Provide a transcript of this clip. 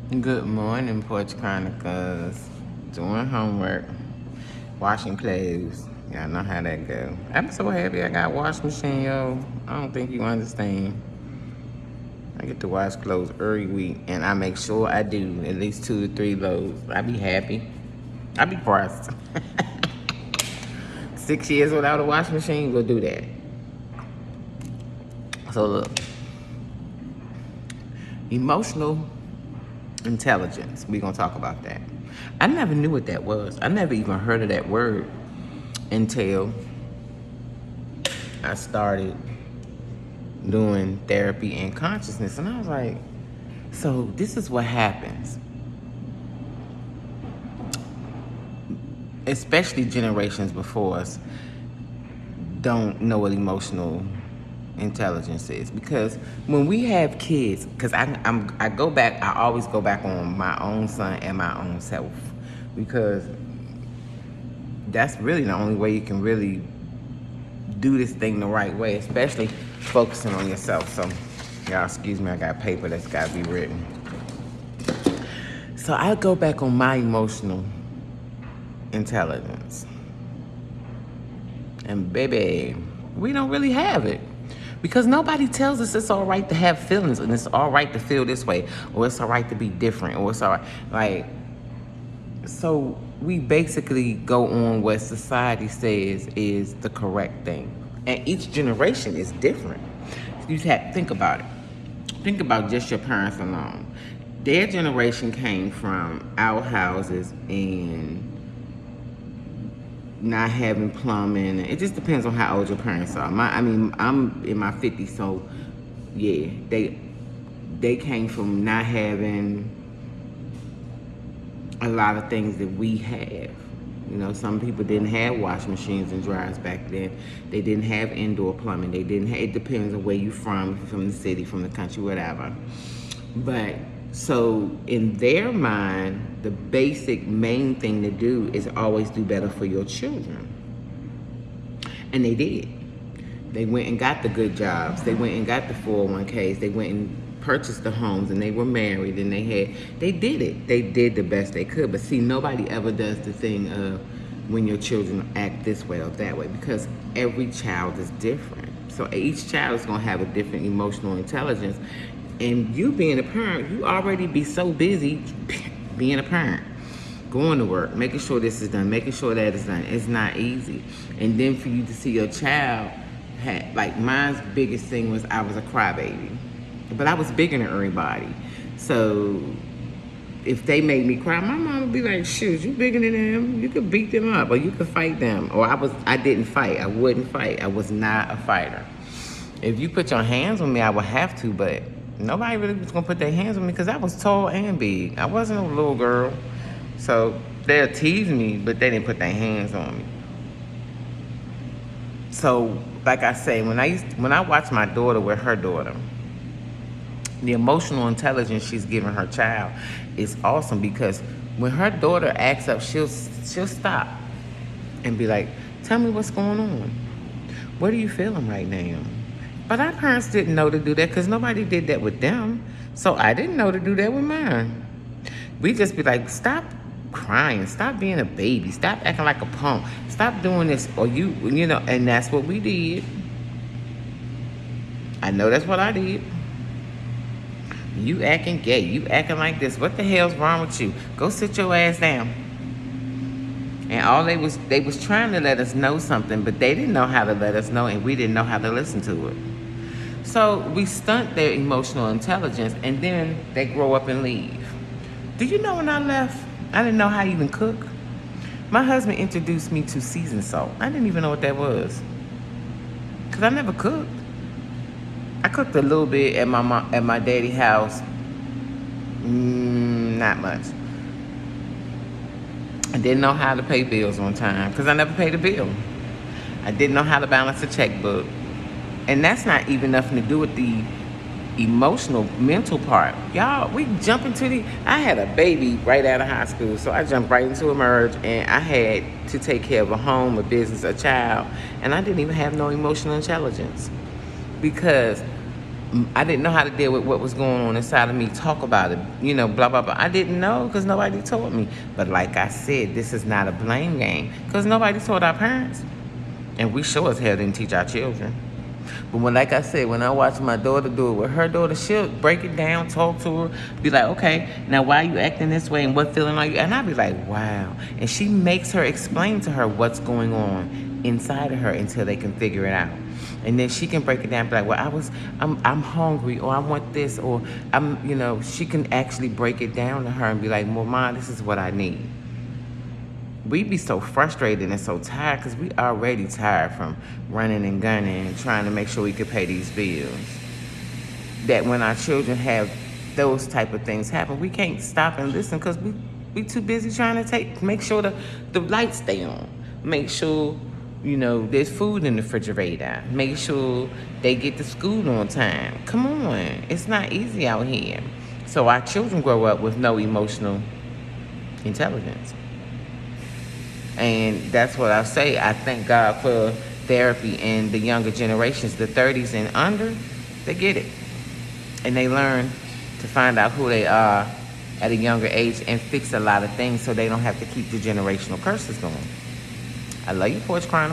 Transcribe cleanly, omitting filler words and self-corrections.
Good morning, Porch Chronicles. Doing homework, washing clothes. Y'all know how that go. I'm so happy I got a wash machine, yo. I don't think you understand. I get to wash clothes every week, and I make sure I do at least 2 to 3 loads. I be happy. I be pressed. 6 years without a wash machine, we'll do that. So look, emotional intelligence. We're gonna talk about that. I never knew what that was. I never even heard of that word until I started doing therapy and consciousness. And I was like, so this is what happens, especially generations before us don't know what emotional intelligence is. Because when we have kids, because I go back, I always go back on my own son and my own self, because that's really the only way you can really do this thing the right way, especially focusing on yourself. So y'all excuse me, I got paper that's got to be written. So I go back on my emotional intelligence, and baby, we don't really have it, because nobody tells us it's all right to have feelings, and it's all right to feel this way, or it's all right to be different, or it's all right, like, so we basically go on what society says is the correct thing. And each generation is different. You have to think about it. Think about just your parents alone. Their generation came from outhouses and not having plumbing. It just depends on how old your parents are. I'm in my 50s, so yeah, they came from not having a lot of things that we have. You know, some people didn't have washing machines and dryers back then. They didn't have indoor plumbing. They didn't have, it depends on where you're from, if you're from the city, from the country, whatever. But so in their mind, the basic main thing to do is always do better for your children. And they did. They went and got the good jobs. They went and got the 401ks. They went and purchased the homes, and they were married, and they did it. They did the best they could. But see, nobody ever does the thing of when your children act this way or that way, because every child is different. So each child is gonna have a different emotional intelligence. And you being a parent, you already be so busy being a parent, going to work, making sure this is done, making sure that is done. It's not easy. And then for you to see your child had, like, mine's biggest thing was I was a crybaby. But I was bigger than everybody. So if they made me cry, my mom would be like, shoot, you bigger than them. You could beat them up, or you could fight them. Or I didn't fight. I wouldn't fight. I was not a fighter. If you put your hands on me, I would have to, but nobody really was gonna put their hands on me, because I was tall and big. I wasn't a little girl. So they'll tease me, but they didn't put their hands on me. So like I say, when I watch my daughter with her daughter, the emotional intelligence she's giving her child is awesome, because when her daughter acts up, she'll stop and be like, tell me what's going on. What are you feeling right now? But our parents didn't know to do that, because nobody did that with them. So I didn't know to do that with mine. We just be like, stop crying, stop being a baby, stop acting like a punk, stop doing this, or you know, and that's what we did. I know that's what I did. You acting gay. You acting like this. What the hell's wrong with you? Go sit your ass down. And all they was trying to let us know something, but they didn't know how to let us know, and we didn't know how to listen to it. So we stunt their emotional intelligence, and then they grow up and leave. Do you know when I left, I didn't know how to even cook? My husband introduced me to seasoned salt. I didn't even know what that was, because I never cooked. I cooked a little bit at my daddy's house. Not much. I didn't know how to pay bills on time, because I never paid a bill. I didn't know how to balance a checkbook. And that's not even nothing to do with the emotional, mental part. Y'all, we jump into I had a baby right out of high school, so I jumped right into a marriage, and I had to take care of a home, a business, a child, and I didn't even have no emotional intelligence, because I didn't know how to deal with what was going on inside of me, talk about it, you know, blah, blah, blah. I didn't know because nobody told me. But like I said, this is not a blame game because nobody told our parents. And we sure as hell didn't teach our children. But when, like I said, when I watch my daughter do it with her daughter, she'll break it down, talk to her, be like, okay, now why are you acting this way and what feeling are you? And I'll be like, wow. And she makes her explain to her what's going on inside of her until they can figure it out. And then she can break it down and be like, well, I'm hungry, or I want this, or she can actually break it down to her and be like, well, Mom, this is what I need. We be so frustrated and so tired because we already tired from running and gunning and trying to make sure we could pay these bills. That when our children have those type of things happen, we can't stop and listen because we too busy trying to make sure the lights stay on. Make sure, there's food in the refrigerator. Make sure they get to school on time. Come on, it's not easy out here. So our children grow up with no emotional intelligence. And that's what I say. I thank God for therapy and the younger generations, the 30s and under, they get it. And they learn to find out who they are at a younger age and fix a lot of things so they don't have to keep the generational curses going. I love you, Porch Chronicles.